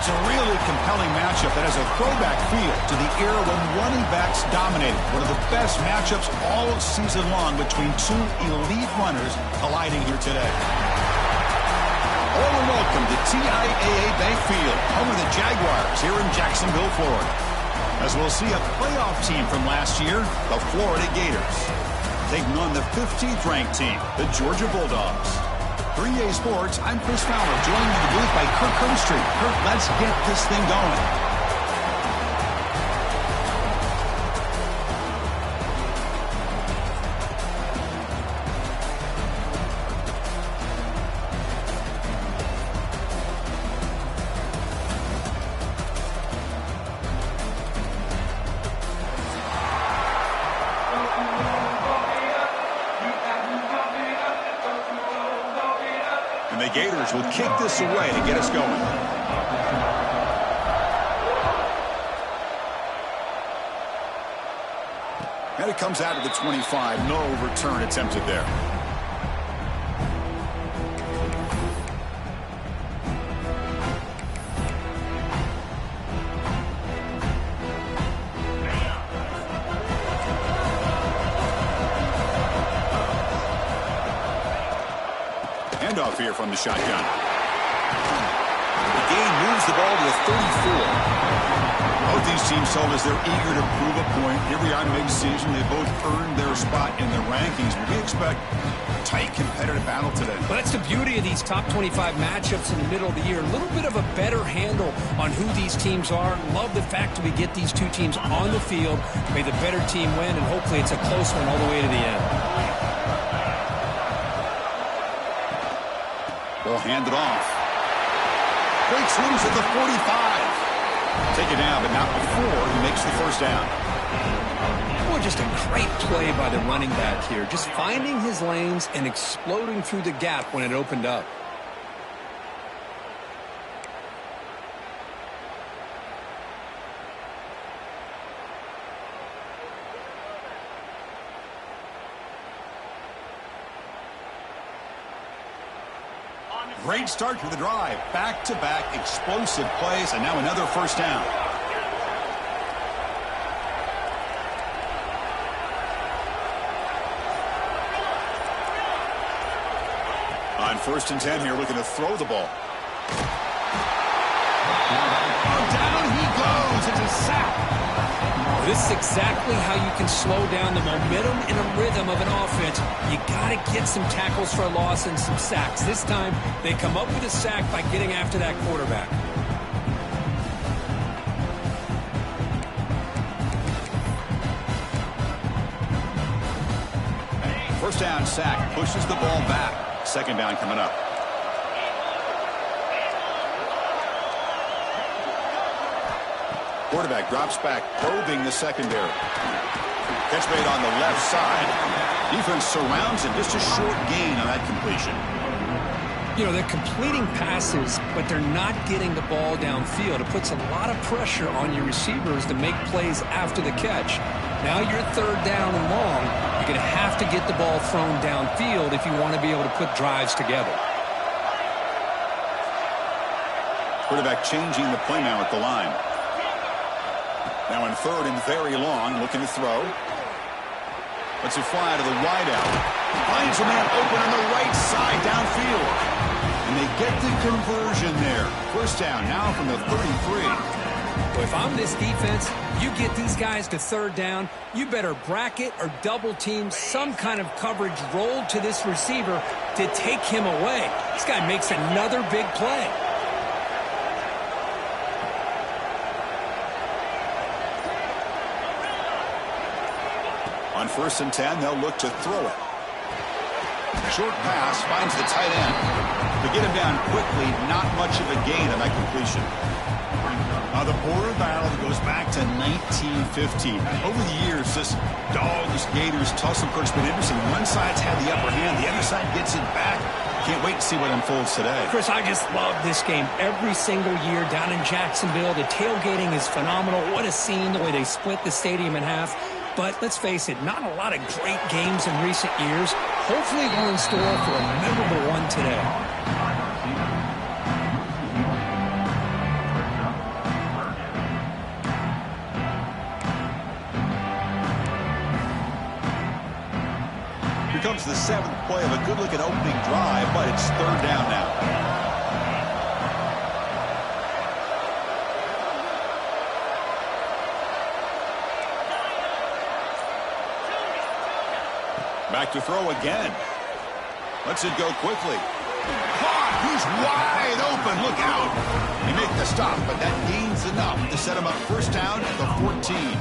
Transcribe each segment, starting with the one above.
It's a really compelling matchup that has a throwback feel to the era when running backs dominated. One of the best matchups all season long between two elite runners colliding here today. Hello and welcome to TIAA Bank Field, home of the Jaguars here in Jacksonville, Florida. As we'll see a playoff team from last year, the Florida Gators, taking on the 15th ranked team, the Georgia Bulldogs. For EA Sports, I'm Chris Fowler, joined in the booth by Kirk Herbstreit. Kirk, let's get this thing going. And the Gators will kick this away to get us going. And it comes out of the 25. No return attempted there. Handoff here from the shotgun. The gain moves the ball to the 34. Both these teams told us they're eager to prove a point. Here we are mid-season. They both earned their spot in the rankings. But we expect a tight, competitive battle today. Well, that's the beauty of these top 25 matchups in the middle of the year. A little bit of a better handle on who these teams are. Love the fact that we get these two teams on the field. May the better team win, and hopefully it's a close one all the way to the end. Ball handed off. Breaks loose at the 45. Take it down, but not before he makes the first down. Boy, just a great play by the running back here. Just finding his lanes and exploding through the gap when it opened up. Great start to the drive. Back-to-back explosive plays, and now another first down. On 1st and 10 here, looking to throw the ball. Oh, down he goes. It's a sack. This is exactly how you can slow down the momentum and a rhythm of an offense. You got to get some tackles for a loss and some sacks. This time, they come up with a sack by getting after that quarterback. First down sack, pushes the ball back. Second down coming up. Quarterback drops back, probing the secondary. Catch made on the left side. Defense surrounds it. Just a short gain on that completion. You know, they're completing passes, but they're not getting the ball downfield. It puts a lot of pressure on your receivers to make plays after the catch. Now you're 3rd down and long. You're going to have to get the ball thrown downfield if you want to be able to put drives together. Quarterback changing the play now at the line. Now in 3rd and very long, looking to throw. Lets it fly to the wideout. Finds a man open on the right side downfield. And they get the conversion there. First down now from the 33. Well, if I'm this defense, you get these guys to 3rd down, you better bracket or double team some kind of coverage rolled to this receiver to take him away. This guy makes another big play. On 1st and 10, they'll look to throw it. Short pass finds the tight end. To get him down quickly, not much of a gain on that completion. The border battle goes back to 1915. Over the years, this Dogs-Gators tussle has been interesting. One side's had the upper hand, the other side gets it back. Can't wait to see what unfolds today. Chris, I just love this game every single year down in Jacksonville. The tailgating is phenomenal. What a scene, the way they split the stadium in half. But let's face it, not a lot of great games in recent years. Hopefully we're in store for a memorable one today. becomes the 7th play of a good-looking opening drive, but it's 3rd down now. Back to throw again. Lets it go quickly. Caught! He's wide open. Look out. He make the stop, but that gains enough to set him up 1st down at the 14.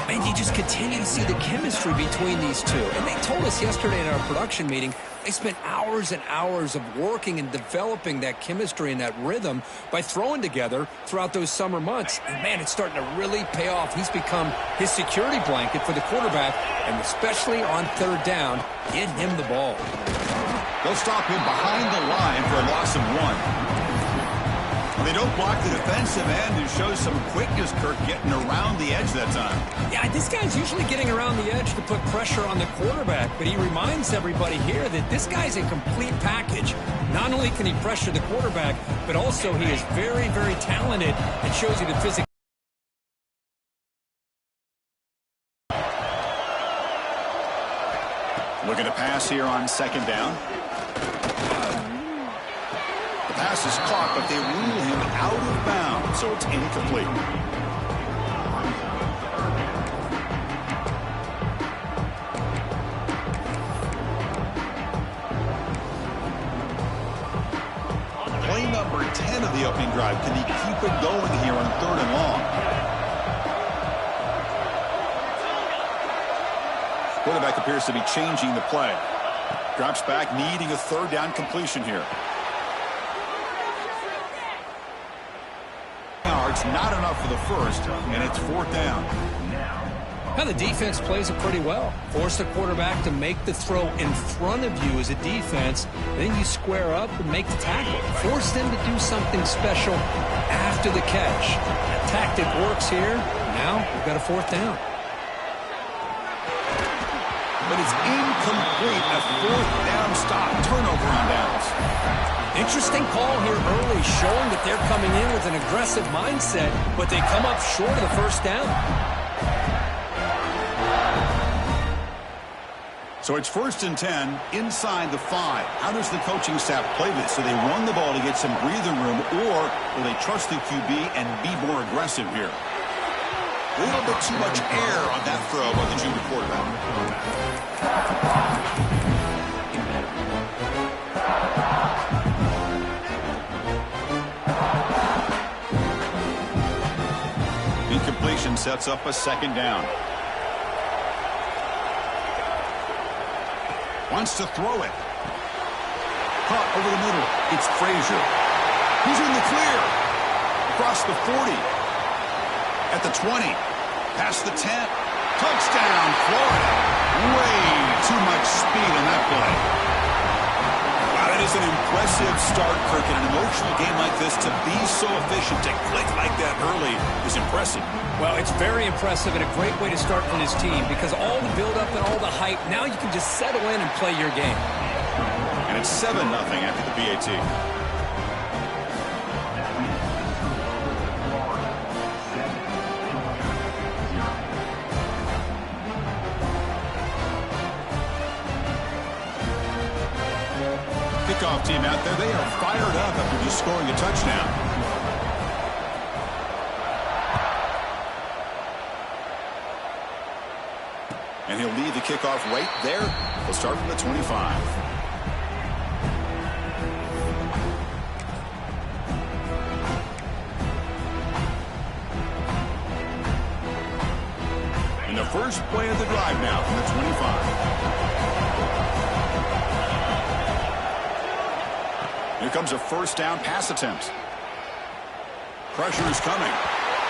And you just continue to see the chemistry between these two. And they told us yesterday in our production meeting, they spent hours and hours of working and developing that chemistry and that rhythm by throwing together throughout those summer months. And, man, it's starting to really pay off. He's become his security blanket for the quarterback, and especially on 3rd down, get him the ball. They'll stop him behind the line for a loss of 1. They don't block the defensive end, who shows some quickness, Kirk, getting around the edge that time. Yeah, this guy's usually getting around the edge to put pressure on the quarterback, but he reminds everybody here that this guy's a complete package. Not only can he pressure the quarterback, but also he is very, very talented and shows you the physical. Looking to pass here on 2nd down. The pass is caught, but they rule him out of bounds, so it's incomplete. Play number 10 of the opening drive. Can he keep it going here on 3rd and long? Quarterback appears to be changing the play. Drops back, needing a 3rd down completion here. It's not enough for the 1st, and it's 4th down. Now the defense plays it pretty well. Force the quarterback to make the throw in front of you as a defense. Then you square up and make the tackle. Force them to do something special after the catch. That tactic works here. Now we've got a 4th down. But it's incomplete. A 4th down stop. Turnover on downs. Interesting call here early, showing that they're coming in with an aggressive mindset, but they come up short of the 1st down. So it's 1st and 10 inside the 5. How does the coaching staff play this? Do they run the ball to get some breathing room, or will they trust the QB and be more aggressive here? A little bit too much air on that throw by the junior quarterback. Incompletion sets up a 2nd down. Wants to throw it. Caught over the middle. It's Frazier. He's in the clear. Across the 40. At the 20. Past the 10. Touchdown, Florida. Way too much speed on that play. Wow, that is an impressive start, Kirk. In an emotional game like this, to be so efficient, to click like that early is impressive. Well, it's very impressive and a great way to start for this team, because all the build-up and all the hype, now you can just settle in and play your game. And it's 7-0 after the PAT. Kickoff team out there, they are fired up after just scoring a touchdown. And he'll lead the kickoff right there. He'll start from the 25. And the first play of the drive now from the 25. Here comes a 1st down pass attempt. Pressure is coming.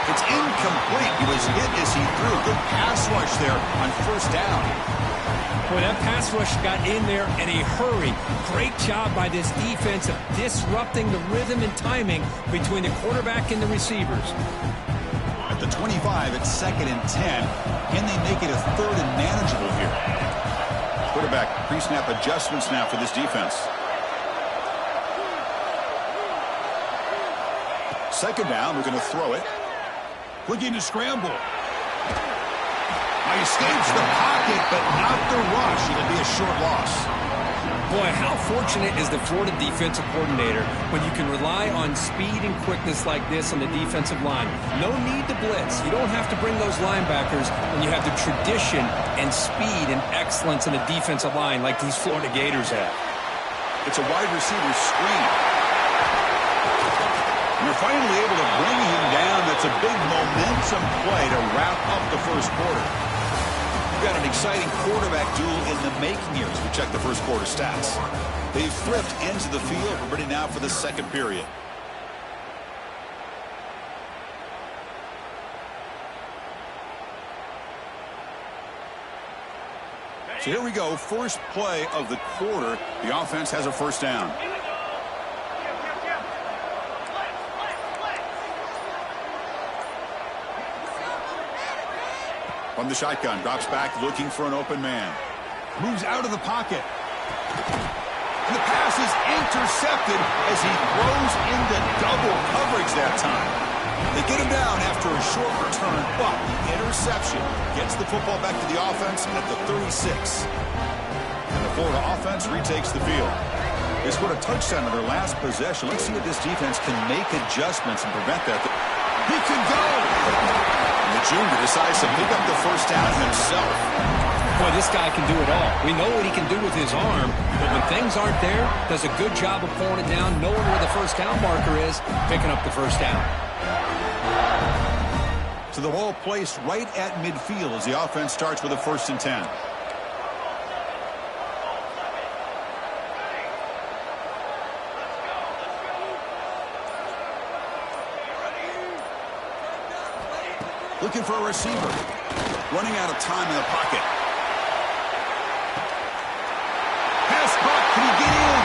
It's incomplete. He was hit as he threw. Good pass rush there on 1st down. Boy, that pass rush got in there in a hurry. Great job by this defense of disrupting the rhythm and timing between the quarterback and the receivers. At the 25, it's 2nd and 10. Can they make it a 3rd and manageable here? Quarterback pre-snap adjustments now for this defense. 2nd down, we're going to throw it. Looking to scramble. Escapes the pocket, but not the rush. It'll be a short loss. Boy, how fortunate is the Florida defensive coordinator when you can rely on speed and quickness like this on the defensive line. No need to blitz. You don't have to bring those linebackers when you have the tradition and speed and excellence in the defensive line like these Florida Gators have. It's a wide receiver screen. And they're finally able to bring him down. That's a big momentum play to wrap up the first quarter. Got an exciting quarterback duel in the making here as we check the first quarter stats. They've flipped ends of the field. We're ready now for the second period. So here we go. First play of the quarter. The offense has a first down. From the shotgun, drops back looking for an open man. Moves out of the pocket. And the pass is intercepted as he throws into double coverage that time. They get him down after a short return, but the interception gets the football back to the offense at the 36. And the Florida offense retakes the field. They scored a touchdown on their last possession. Let's see if this defense can make adjustments and prevent that. He can go! The junior decides to pick up the first down himself. Boy, this guy can do it all. We know what he can do with his arm, but when things aren't there, does a good job of pulling it down, knowing where the first down marker is, picking up the first down. So the ball placed right at midfield as the offense starts with a 1st and 10. Looking for a receiver. Running out of time in the pocket. Pass caught. Can he get in?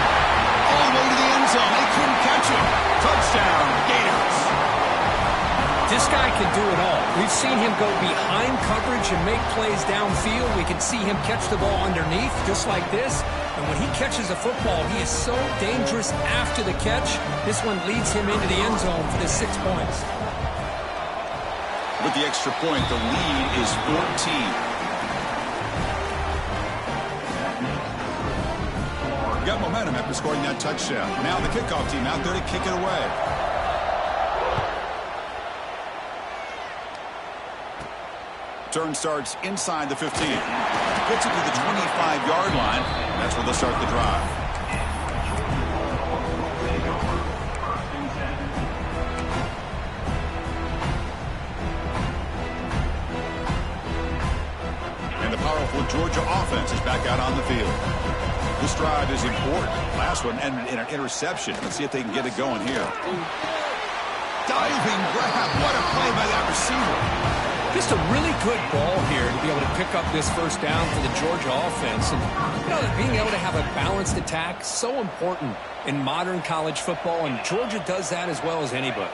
All the way to the end zone. They couldn't catch him. Touchdown, Gators. This guy can do it all. We've seen him go behind coverage and make plays downfield. We can see him catch the ball underneath, just like this. And when he catches a football, he is so dangerous after the catch. This one leads him into the end zone for the 6 points. With the extra point, the lead is 14. Got momentum after scoring that touchdown. Now the kickoff team out there to kick it away. Turn starts inside the 15. Gets it to the 25-yard line. That's where they'll start the drive. The Georgia offense is back out on the field. This drive is important. Last one ended in an interception. Let's see if they can get it going here. Diving grab. What a play by that receiver. Just a really good ball here to be able to pick up this first down for the Georgia offense. And, you know, being able to have a balanced attack, so important in modern college football, and Georgia does that as well as anybody.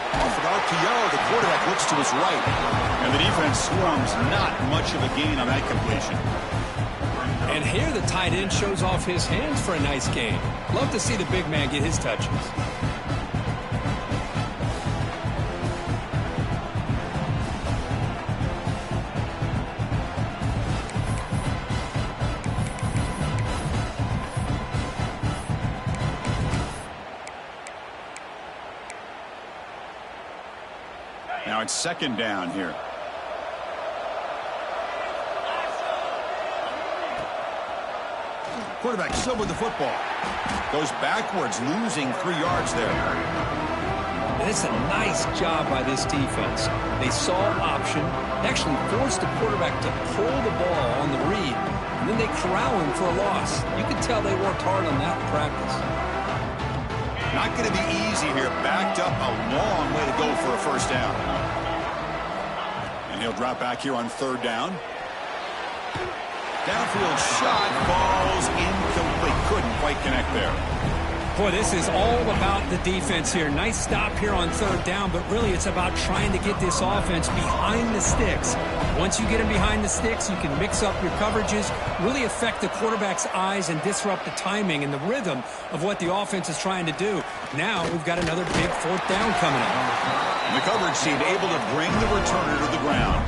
Off of RPO, the quarterback looks to his right, and the defense swarms. Not much of a gain on that completion. And here the tight end shows off his hands for a nice game. Love to see the big man get his touches. Now it's 2nd down here. Quarterback still with the football. Goes backwards, losing 3 yards there. And it's a nice job by this defense. They saw option, actually forced the quarterback to pull the ball on the read, and then they corral him for a loss. You can tell they worked hard on that in practice. Not going to be easy here. Backed up a long way to go for a first down. And he'll drop back here on 3rd down. Downfield shot falls incomplete. Couldn't quite connect there. Boy, this is all about the defense here. Nice stop here on third down, but really it's about trying to get this offense behind the sticks. Once you get them behind the sticks, you can mix up your coverages, really affect the quarterback's eyes and disrupt the timing and the rhythm of what the offense is trying to do. Now we've got another big fourth down coming up. The coverage team able to bring the returner to the ground.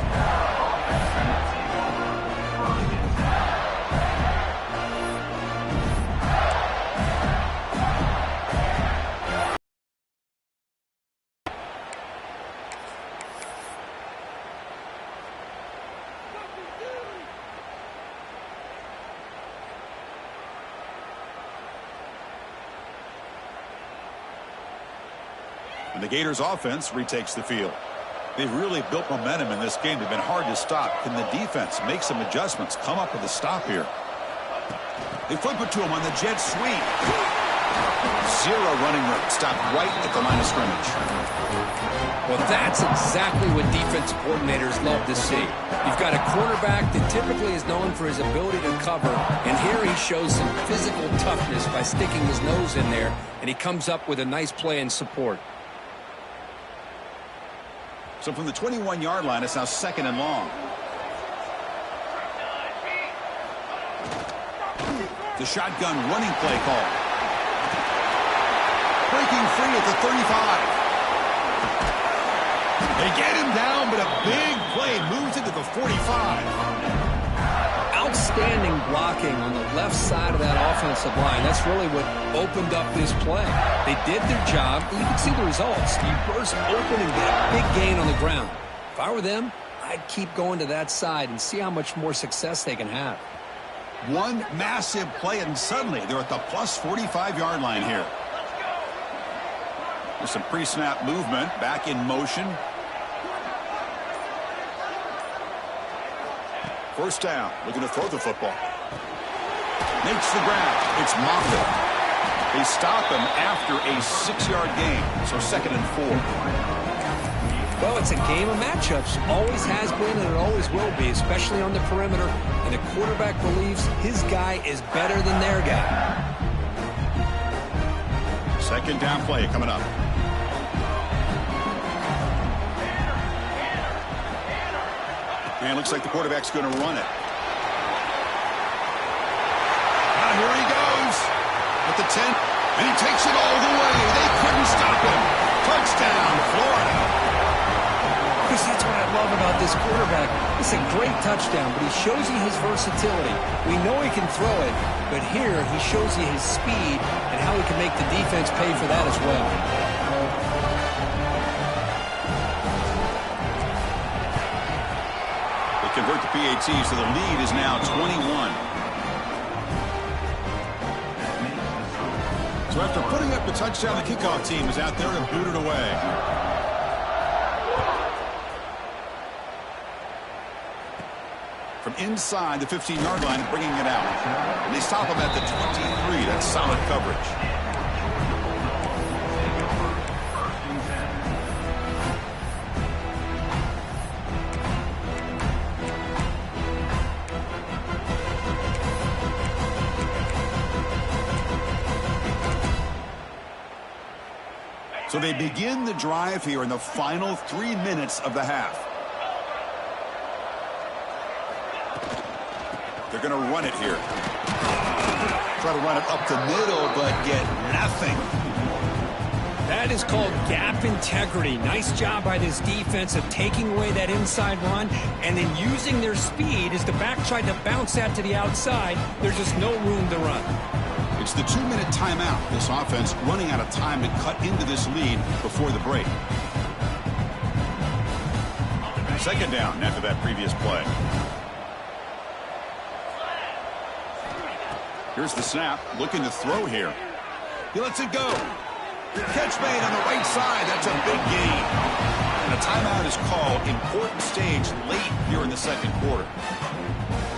And the Gators offense retakes the field. They've really built momentum in this game. They've been hard to stop. Can the defense make some adjustments, come up with a stop here? They flip it to him on the jet sweep. Zero running room. Stopped right at the line of scrimmage. Well, that's exactly what defensive coordinators love to see. You've got a quarterback that typically is known for his ability to cover, and here he shows some physical toughness by sticking his nose in there, and he comes up with a nice play in support. So from the 21-yard line, it's now 2nd and long. The shotgun running play call. Breaking free at the 35. They get him down, but a big play moves into the 45. Outstanding blocking on the left side of that offensive line. That's really what opened up this play. They did their job. You can see the results. You burst open and get a big gain on the ground. If I were them, I'd keep going to that side and see how much more success they can have. One massive play, and suddenly they're at the plus 45-yard line here. There's some pre-snap movement, back in motion. First down, looking to throw the football. Makes the grab. It's Moffitt. They stop him after a 6-yard gain, so 2nd and 4. Well, it's a game of matchups. Always has been and it always will be, especially on the perimeter. And the quarterback believes his guy is better than their guy. 2nd down play coming up. And looks like the quarterback's going to run it. Now here he goes at the 10, and he takes it all the way. They couldn't stop him. Touchdown, Florida. Chris, that's what I love about this quarterback. It's a great touchdown, but he shows you his versatility. We know he can throw it, but here he shows you his speed and how he can make the defense pay for that as well. Convert the PAT, so the lead is now 21. So after putting up the touchdown, the kickoff team is out there to boot it away. From inside the 15-yard line, bringing it out. And they stop him at the 23. That's solid coverage. So they begin the drive here in the final 3 minutes of the half. They're going to run it here. Try to run it up the middle, but get nothing. That is called gap integrity. Nice job by this defense of taking away that inside run and then using their speed as the back tried to bounce that to the outside. There's just no room to run. It's the 2-minute timeout. This offense running out of time to cut into this lead before the break. 2nd down after that previous play. Here's the snap. Looking to throw here. He lets it go. Catch made on the right side. That's a big gain. And a timeout is called. Important stage late here in the 2nd quarter.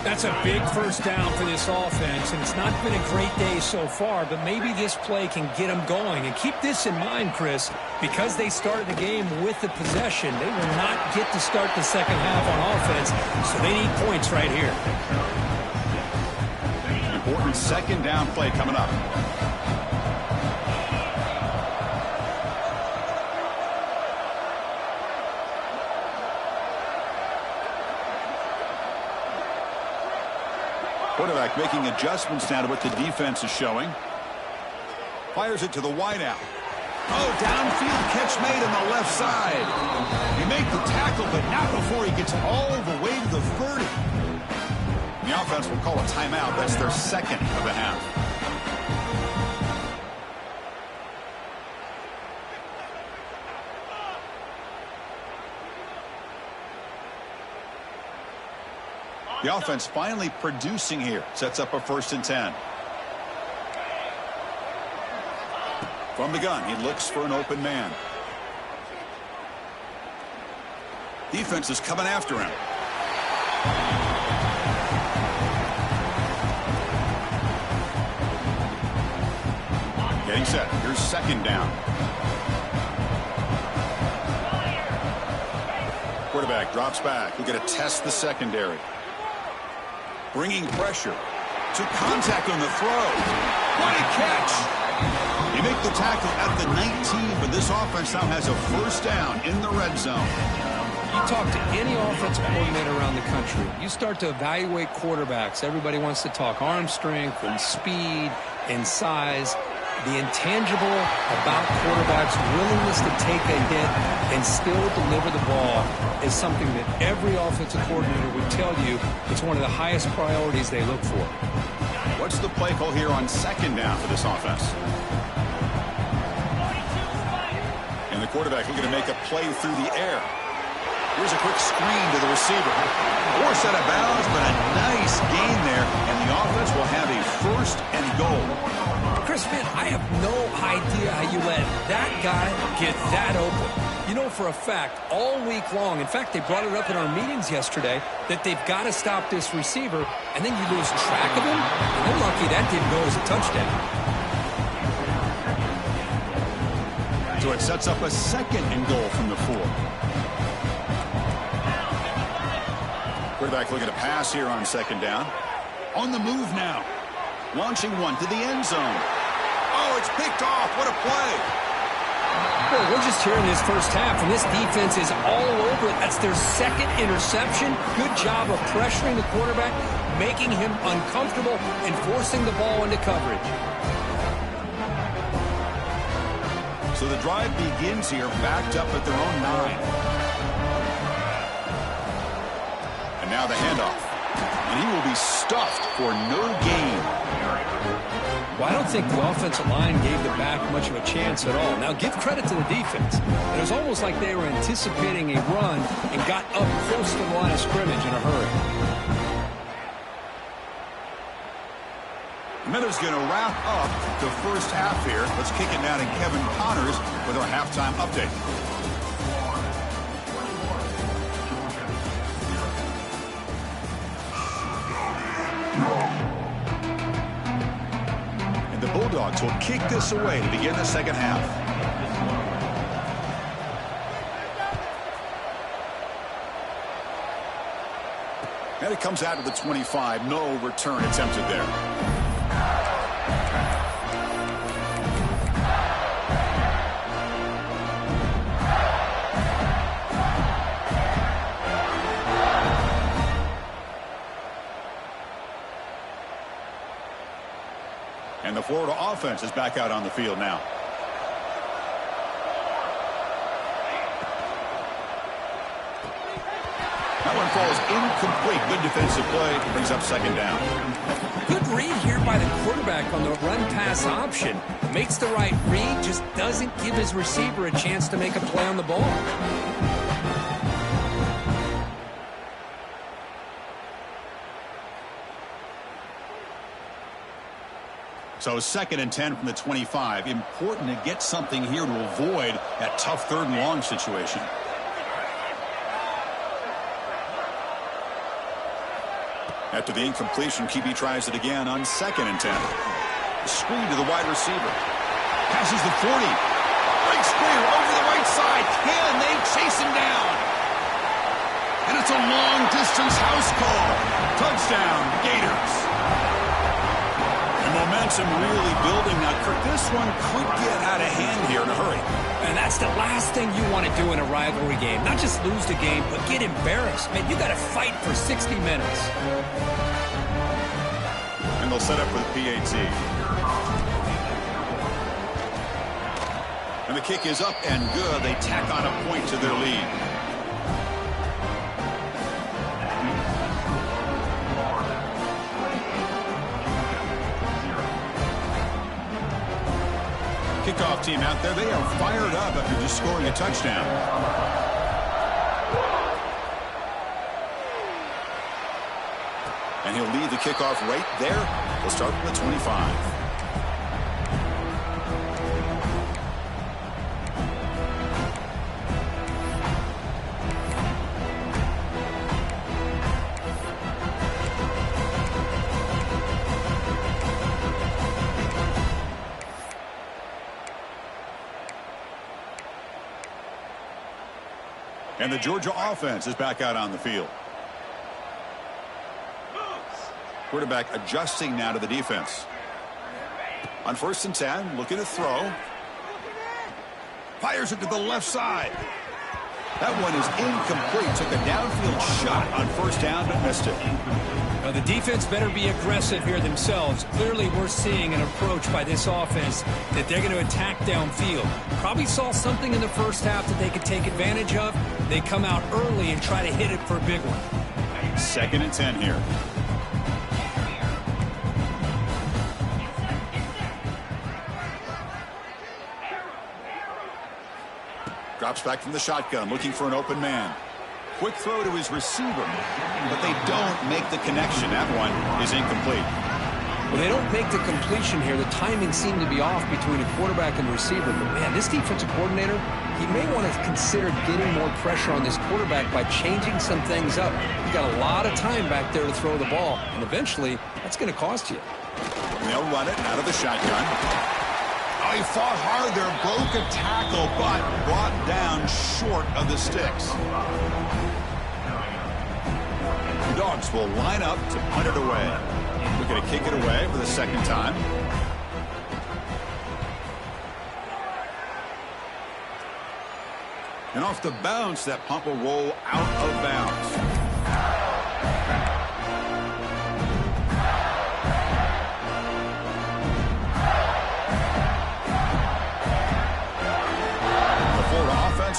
That's a big first down for this offense, and it's not been a great day so far, but maybe this play can get them going. And keep this in mind, Chris, because they started the game with the possession, they will not get to start the second half on offense, so they need points right here. Important 2nd down play coming up. quarterback making adjustments now to what the defense is showing. Fires it to the wideout. Oh, downfield catch made on the left side. He made the tackle, but not before he gets all the way to the 30. The offense will call a timeout. That's their second of the half. The offense finally producing here. Sets up a 1st and 10. From the gun, he looks for an open man. Defense is coming after him. Getting set. Here's 2nd down. Quarterback drops back. We're going to test the secondary. Bringing pressure. To contact on the throw. What a catch! They make the tackle at the 19, but this offense now has a 1st down in the red zone. You talk to any offensive coordinator around the country, you start to evaluate quarterbacks. Everybody wants to talk arm strength and speed and size. The intangible about quarterbacks' willingness to take a hit and still deliver the ball is something that every offensive coordinator would tell you it's one of the highest priorities they look for. What's the play call here on 2nd down for this offense? And the quarterback looking to make a play through the air. Here's a quick screen to the receiver. Forced out of bounds, but a nice gain there, and the offense will have a 1st and goal. Chris, man, I have no idea how you let that guy get that open. You know for a fact, all week long, in fact, they brought it up in our meetings yesterday, that they've got to stop this receiver, and then you lose track of him, and they're lucky that didn't go as a touchdown. So it sets up a 2nd and goal from the 4. Quarterback looking to pass here on 2nd down. On the move now. Launching one to the end zone. Oh, it's picked off. What a play. Well, we're just here in this first half, and this defense is all over it. That's their 2nd interception. Good job of pressuring the quarterback, making him uncomfortable, and forcing the ball into coverage. So the drive begins here, backed up at their own 9. And now the handoff. And he will be stuffed for no gain. Well, I don't think the offensive line gave the back much of a chance at all. Now, give credit to the defense. It was almost like they were anticipating a run and got up close to the line of scrimmage in a hurry. Miller's going to wrap up the first half here. Let's kick it now to Kevin Connors with our halftime update. And the Bulldogs will kick this away to begin the second half. And it comes out of the 25. No return attempted there. And the Florida offense is back out on the field now. That one falls incomplete. Good defensive play. Brings up 2nd down. Good read here by the quarterback on the run-pass option. Makes the right read, just doesn't give his receiver a chance to make a play on the ball. So 2nd and 10 from the 25. Important to get something here to avoid that tough 3rd and long situation. After the incompletion, QB tries it again on 2nd and 10. Screen to the wide receiver. Passes the 40. Big screen over the right side. Can they chase him down? And it's a long-distance house call. Touchdown, Gators. Momentum really building now. Kirk, this one could get out of hand here in a hurry. And that's the last thing you want to do in a rivalry game. Not just lose the game, but get embarrassed. Man, you got to fight for 60 minutes. set up for the PAT. And the kick is up and good. They tack on a point to their lead. Kickoff team out there, they are fired up after just scoring a touchdown. And he'll lead the kickoff right there. He'll start from the 25. And the Georgia offense is back out on the field. Quarterback adjusting now to the defense. On 1st and 10, looking to throw. Fires it to the left side. That one is incomplete. Took a downfield shot on 1st down, but missed it. Now the defense better be aggressive here themselves. Clearly we're seeing an approach by this offense that they're going to attack downfield. Probably saw something in the first half that they could take advantage of. They come out early and try to hit it for a big one. 2nd and 10 here. Drops back from the shotgun, looking for an open man. Quick throw to his receiver, but they don't make the connection. That one is incomplete. Well, they don't make the completion here. The timing seemed to be off between a quarterback and the receiver. But, man, this defensive coordinator, he may want to consider getting more pressure on this quarterback by changing some things up. He's got a lot of time back there to throw the ball, and eventually that's going to cost you. And they'll run it out of the shotgun. Oh, he fought hard there, broke a tackle, but brought down short of the sticks. The Dogs will line up to punt it away. We're going to kick it away for the 2nd time. And off the bounce, that punt will roll out of bounds.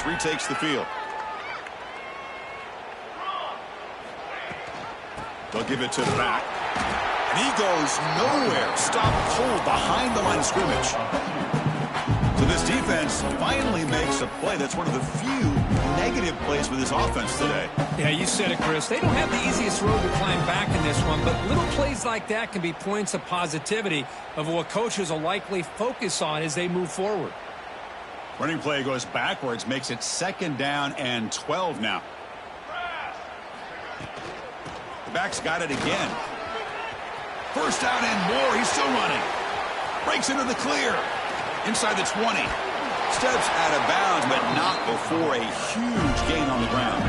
Retakes the field. They'll give it to the back. And he goes nowhere. Stopped cold behind the line of scrimmage. So this defense finally makes a play. That's one of the few negative plays for this offense today. Yeah, you said it, Chris. They don't have the easiest road to climb back in this one, but little plays like that can be points of positivity of what coaches will likely focus on as they move forward. Running play goes backwards, makes it 2nd down and 12 now. The back's got it again. 1st down and more. He's still running. Breaks into the clear. Inside the 20. Steps out of bounds, but not before a huge gain on the ground.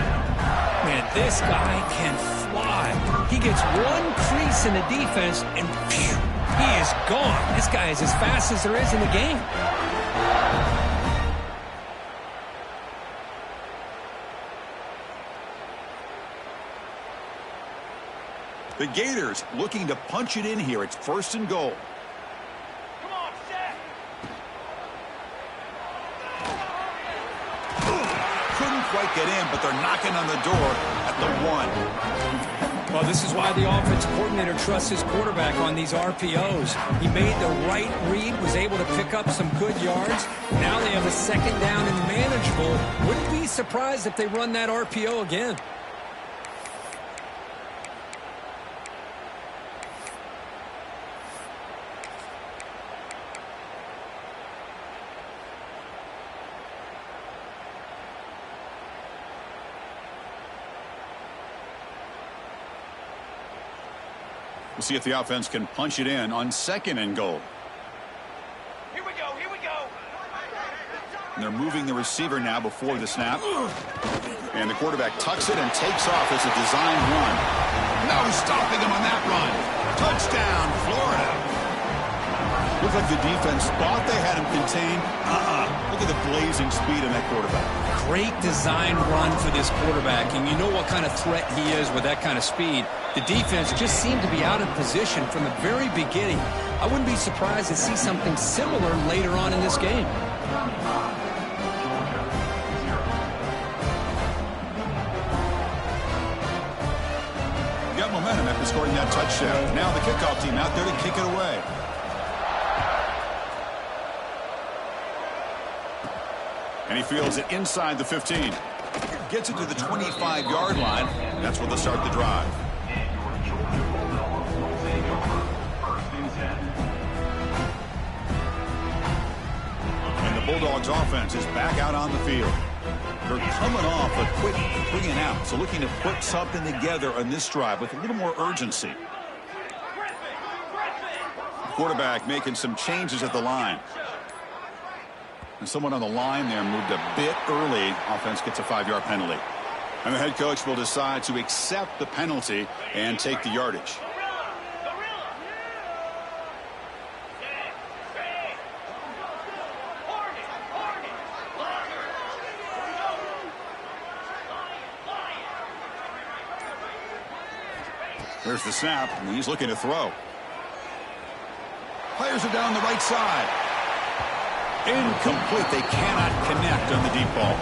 Man, this guy can fly. He gets one crease in the defense, and phew, he is gone. This guy is as fast as there is in the game. The Gators looking to punch it in here. It's 1st and goal. Come on, Shaq. Couldn't quite get in, but they're knocking on the door at the 1. Well, this is why the offensive coordinator trusts his quarterback on these RPOs. He made the right read, was able to pick up some good yards. Now they have a 2nd down and manageable. Wouldn't be surprised if they run that RPO again. We'll see if the offense can punch it in on 2nd and goal. Here we go, here we go. And they're moving the receiver now before the snap. And the quarterback tucks it and takes off as a design run. No stopping him on that run. Touchdown, Florida. Looks like the defense thought they had him contained. Look at the blazing speed in that quarterback. Great design run for this quarterback, and you know what kind of threat he is with that kind of speed. The defense just seemed to be out of position from the very beginning. I wouldn't be surprised to see something similar later on in this game. Got momentum after scoring that touchdown. Now the kickoff team out there to kick it away. And he fields it inside the 15. Gets it to the 25-yard line. That's where they'll start the drive. And the Bulldogs offense is back out on the field. They're coming off a quick 3-and-out, so looking to put something together on this drive with a little more urgency. The quarterback making some changes at the line. And someone on the line there moved a bit early. Offense gets a 5-yard penalty. And the head coach will decide to accept the penalty and take the yardage. There's the snap, and he's looking to throw. Players are down the right side. Incomplete. They cannot connect on the deep ball.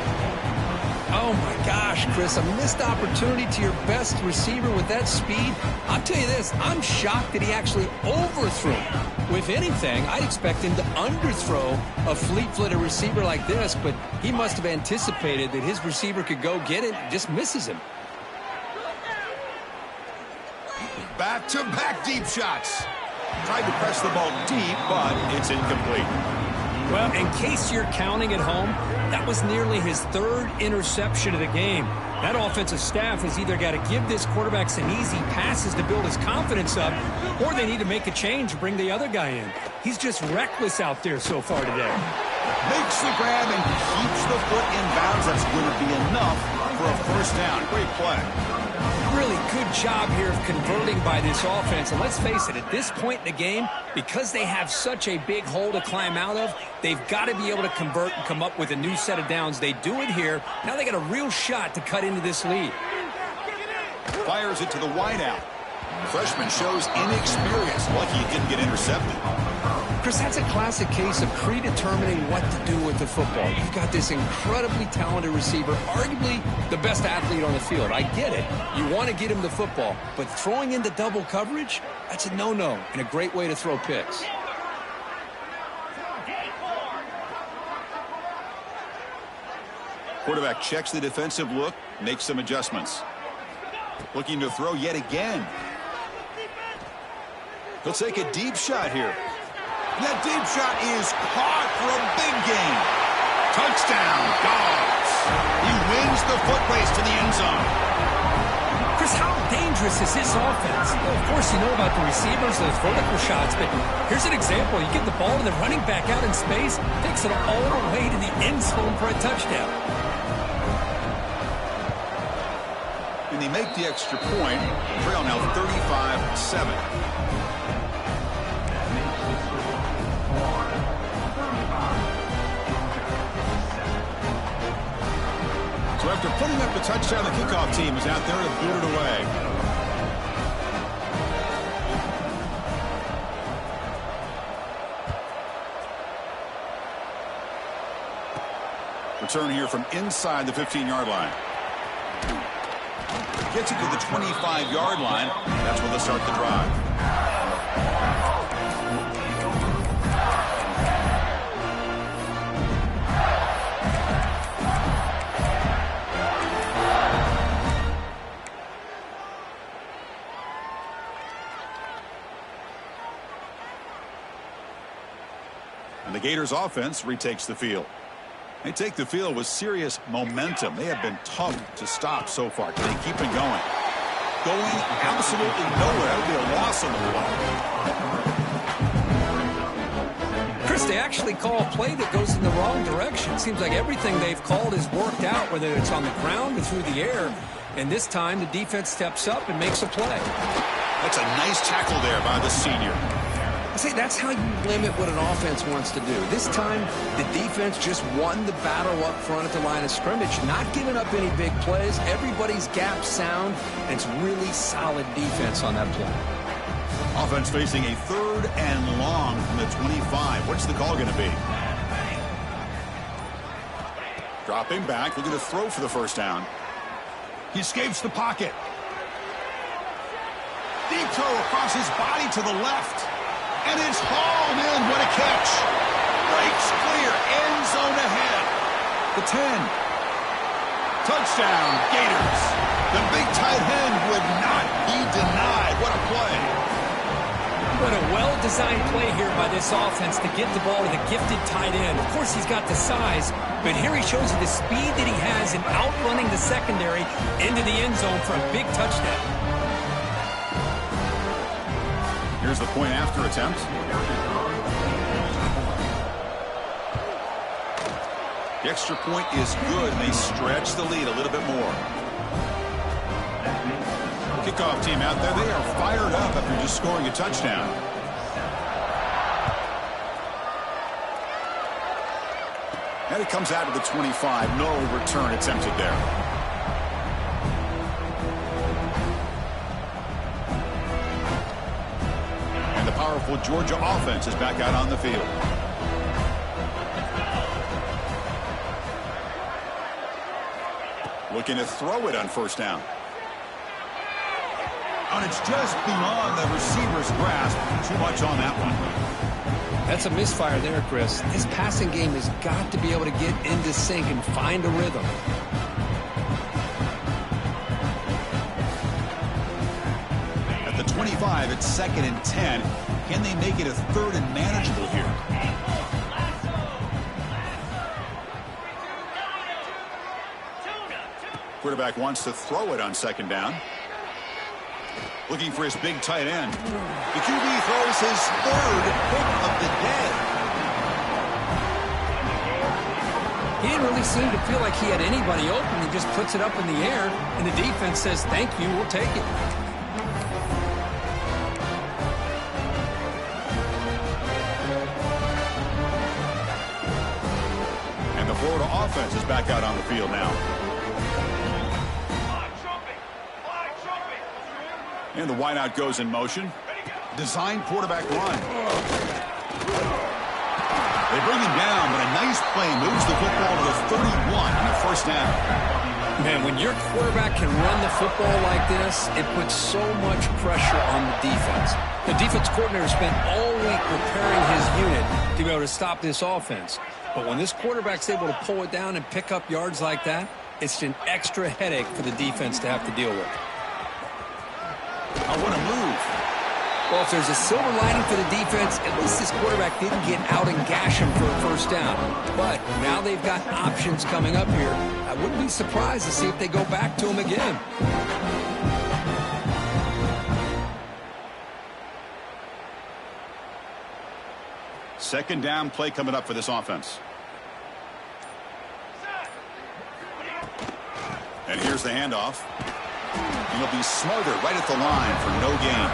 Oh, my gosh, Chris, a missed opportunity to your best receiver with that speed. I'll tell you this, I'm shocked that he actually overthrew him. If anything, I'd expect him to underthrow a fleet-footed receiver like this, but he must have anticipated that his receiver could go get it and just misses him. Back-to-back deep shots. Tried to press the ball deep, but it's incomplete. Well, in case you're counting at home, that was nearly his third interception of the game. That offensive staff has either got to give this quarterback some easy passes to build his confidence up, or they need to make a change and bring the other guy in. He's just reckless out there so far today. Makes the grab and keeps the foot in bounds. That's going to be enough for a first down. Great play. Really good job here of converting by this offense. And let's face it, at this point in the game, because they have such a big hole to climb out of, they've got to be able to convert and come up with a new set of downs. They do it here. Now they got a real shot to cut into this lead. Fires it to the wideout. Freshman shows inexperience. Lucky he didn't get intercepted. Chris, that's a classic case of predetermining what to do with the football. You've got this incredibly talented receiver, arguably the best athlete on the field. I get it. You want to get him the football, but throwing into double coverage, that's a no-no and a great way to throw picks. Quarterback checks the defensive look, makes some adjustments. Looking to throw yet again. He'll take a deep shot here. That deep shot is caught for a big gain. Touchdown, Dogs. He wins the foot race to the end zone. Chris, how dangerous is this offense? Well, of course, you know about the receivers, those vertical shots, but here's an example. You get the ball to the running back out in space, takes it all the way to the end zone for a touchdown. And they make the extra point. Trail now 35-7. So after putting up the touchdown, the kickoff team is out there to boot it away. Return here from inside the 15-yard line. Gets it to the 25-yard line. That's where they'll start the drive. And the Gators offense retakes the field. They take the field with serious momentum. They have been tough to stop so far. Can they keep it going? Going absolutely nowhere. That would be a loss on the play. Chris, they actually call a play that goes in the wrong direction. Seems like everything they've called is worked out, whether it's on the ground or through the air. And this time, the defense steps up and makes a play. That's a nice tackle there by the senior. I say that's how you limit what an offense wants to do. This time, the defense just won the battle up front at the line of scrimmage, not giving up any big plays. Everybody's gap sound, and it's really solid defense on that play. Offense facing a 3rd and long from the 25. What's the call going to be? Dropping back, looking to throw for the first down. He escapes the pocket. Deep throw across his body to the left. And it's hauled in. What a catch. Breaks clear. End zone ahead. The 10. Touchdown, Gators. The big tight end would not be denied. What a play. What a well-designed play here by this offense to get the ball to the gifted tight end. Of course, he's got the size, but here he shows you the speed that he has in outrunning the secondary into the end zone for a big touchdown. Here's the point after attempt. The extra point is good, and they stretch the lead a little bit more. Kickoff team out there, they are fired up after just scoring a touchdown. And it comes out of the 25. No return attempted there. Powerful Georgia offense is back out on the field. Looking to throw it on first down. And it's just beyond the receiver's grasp. Too much on that one. That's a misfire there, Chris. His passing game has got to be able to get into sync and find a rhythm. At the 25, it's 2nd and 10. Can they make it a 3rd and manageable here? Quarterback wants to throw it on 2nd down. Looking for his big tight end. The QB throws his 3rd pick of the day. He didn't really seem to feel like he had anybody open. He just puts it up in the air, and the defense says, thank you, we'll take it. Florida offense is back out on the field now. And the wideout goes in motion. Design quarterback run. They bring him down, but a nice play moves the football to the 31 on the first down. Man, when your quarterback can run the football like this, it puts so much pressure on the defense. The defense coordinator spent all week preparing his unit to be able to stop this offense. But when this quarterback's able to pull it down and pick up yards like that, it's an extra headache for the defense to have to deal with. I want to move. Well, if there's a silver lining for the defense, at least this quarterback didn't get out and gash him for a first down. But now they've got options coming up here. I wouldn't be surprised to see if they go back to him again. Second down play coming up for this offense. And here's the handoff. And he'll be smothered right at the line for no gain.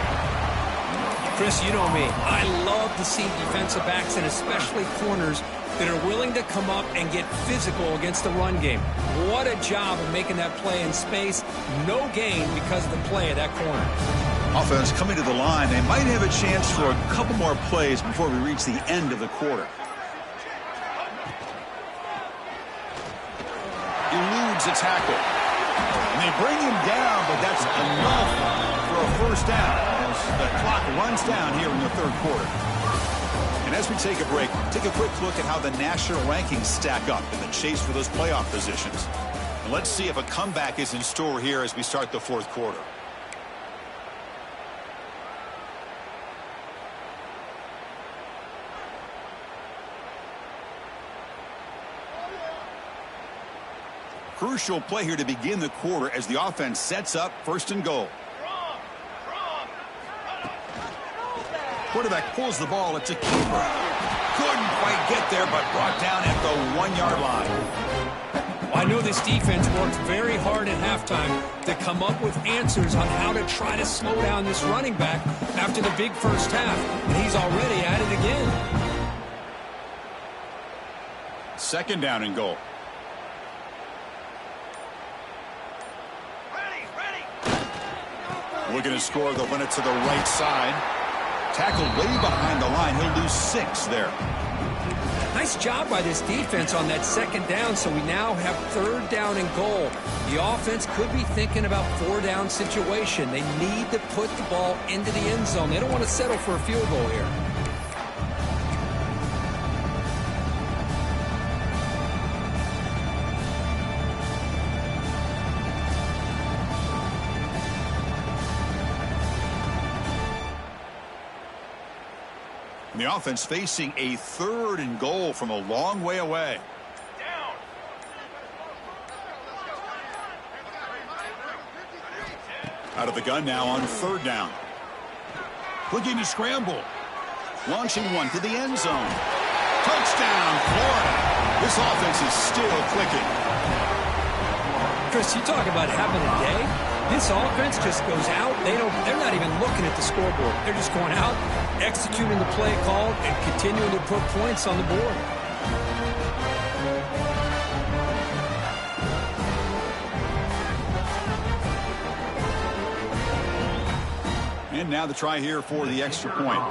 Chris, you know me. I love to see defensive backs and especially corners that are willing to come up and get physical against the run game. What a job of making that play in space. No gain because of the play of that corner. Offense coming to the line. They might have a chance for a couple more plays before we reach the end of the quarter. Eludes a tackle. And they bring him down, but that's enough for a first down as the clock runs down here in the 3rd quarter. And as we take a break, take a quick look at how the national rankings stack up in the chase for those playoff positions. And let's see if a comeback is in store here as we start the 4th quarter. Crucial play here to begin the quarter as the offense sets up 1st and goal. Quarterback pulls the ball. It's a keeper. Couldn't quite get there, but brought down at the 1-yard line. I know this defense worked very hard at halftime to come up with answers on how to try to slow down this running back after the big first half, and he's already at it again. Second down and goal. Looking to score, they'll run it to the right side. Tackled way behind the line. He'll lose 6 there. Nice job by this defense on that second down, so we now have third down and goal. The offense could be thinking about 4-down situation. They need to put the ball into the end zone. They don't want to settle for a field goal here. The offense facing a third and goal from a long way away. Down. Out of the gun now on third down. Looking to scramble. Launching one to the end zone. Touchdown, Florida. This offense is still clicking. Chris, you talk about having a day. This offense just goes out. They're not even looking at the scoreboard. They're just going out, executing the play called, and continuing to put points on the board. And now the try here for the extra point.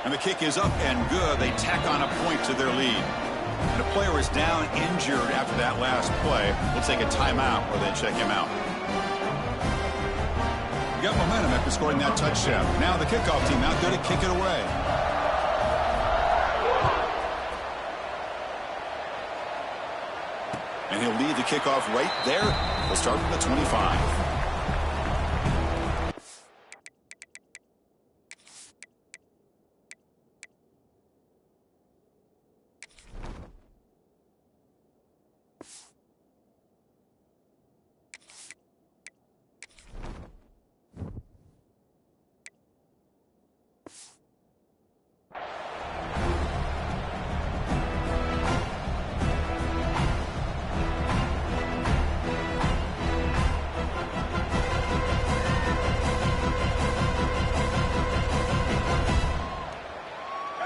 And the kick is up and good. They tack on a point to their lead. And a player is down injured after that last play. We'll take a timeout or then check him out. You got momentum after scoring that touchdown. Now the kickoff team out there to kick it away. And he'll lead the kickoff right there. We'll start from the 25.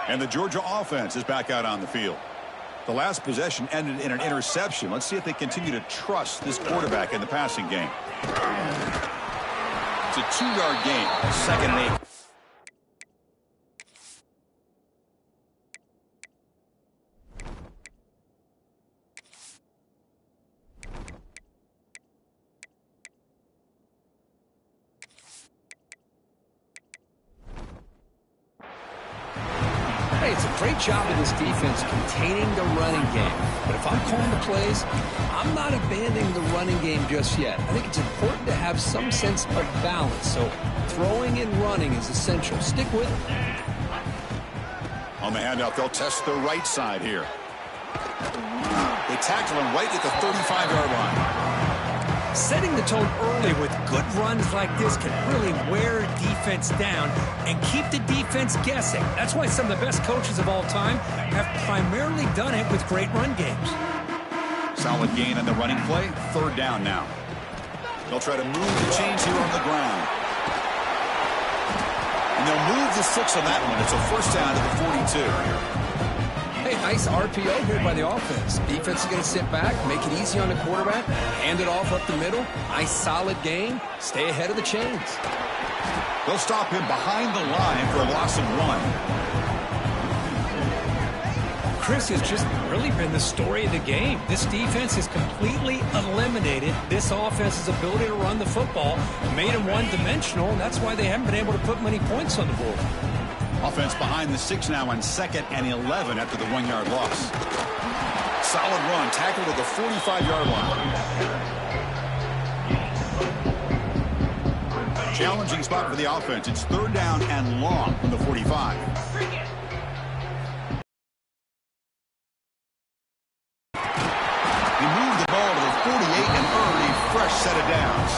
And the Georgia offense is back out on the field. The last possession ended in an interception. Let's see if they continue to trust this quarterback in the passing game. It's a 2-yard gain, 2nd and 8. It's a great job of this defense containing the running game. But if I'm calling the plays, I'm not abandoning the running game just yet. I think it's important to have some sense of balance. So throwing and running is essential. Stick with it. On the handoff, they'll test the right side here. They tackle him right at the 35-yard line. Setting the tone early with good runs like this can really wear a defense down and keep the defense guessing. That's why some of the best coaches of all time have primarily done it with great run games. Solid gain on the running play. 3rd down now. They'll try to move the chains here on the ground. And they'll move the 6 on that one. It's a 1st down to the 42. Hey, nice RPO here by the offense. Defense is going to sit back, make it easy on the quarterback, hand it off up the middle. Nice solid gain. Stay ahead of the chains. They'll stop him behind the line for a loss of 1. Chris has just really been the story of the game. This defense has completely eliminated this offense's ability to run the football, made them one-dimensional, and that's why they haven't been able to put many points on the board. Offense behind the 6 now on 2nd and 11 after the 1-yard loss. Solid run, tackled at the 45-yard line. Challenging spot for the offense. It's 3rd down and long from the 45. He moved the ball to the 48 and earned a fresh set of downs.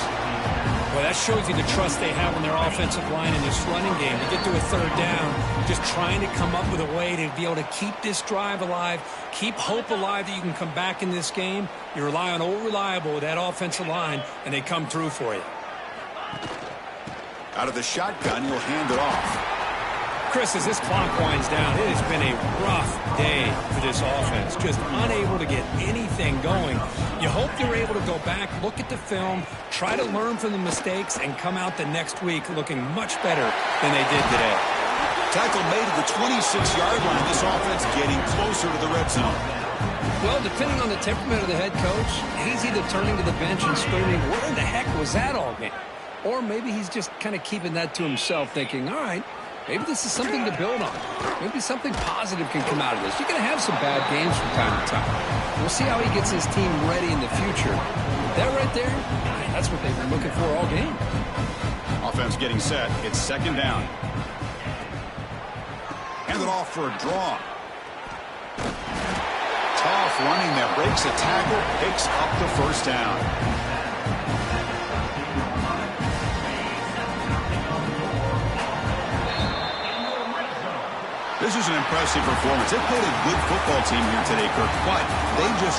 Well, that shows you the trust they have in their offensive line in this running game. You get to a third down, just trying to come up with a way to be able to keep this drive alive, keep hope alive that you can come back in this game. You rely on Old Reliable with that offensive line, and they come through for you. Out of the shotgun, he'll hand it off. Chris, as this clock winds down, it has been a rough day for this offense. Just unable to get anything going. You hope they're able to go back, look at the film, try to learn from the mistakes, and come out the next week looking much better than they did today. Tackle made at the 26-yard line. This offense getting closer to the red zone. Well, depending on the temperament of the head coach, he's either turning to the bench and screaming, what in the heck was that all game? Or maybe he's just kind of keeping that to himself, thinking, all right, maybe this is something to build on. Maybe something positive can come out of this. You're going to have some bad games from time to time. We'll see how he gets his team ready in the future. That right there, that's what they've been looking for all game. Offense getting set. It's second down. Hand it off for a draw. Tough running there. Breaks a tackle. Picks up the first down. This is an impressive performance. They played a good football team here today, Kirk, but they just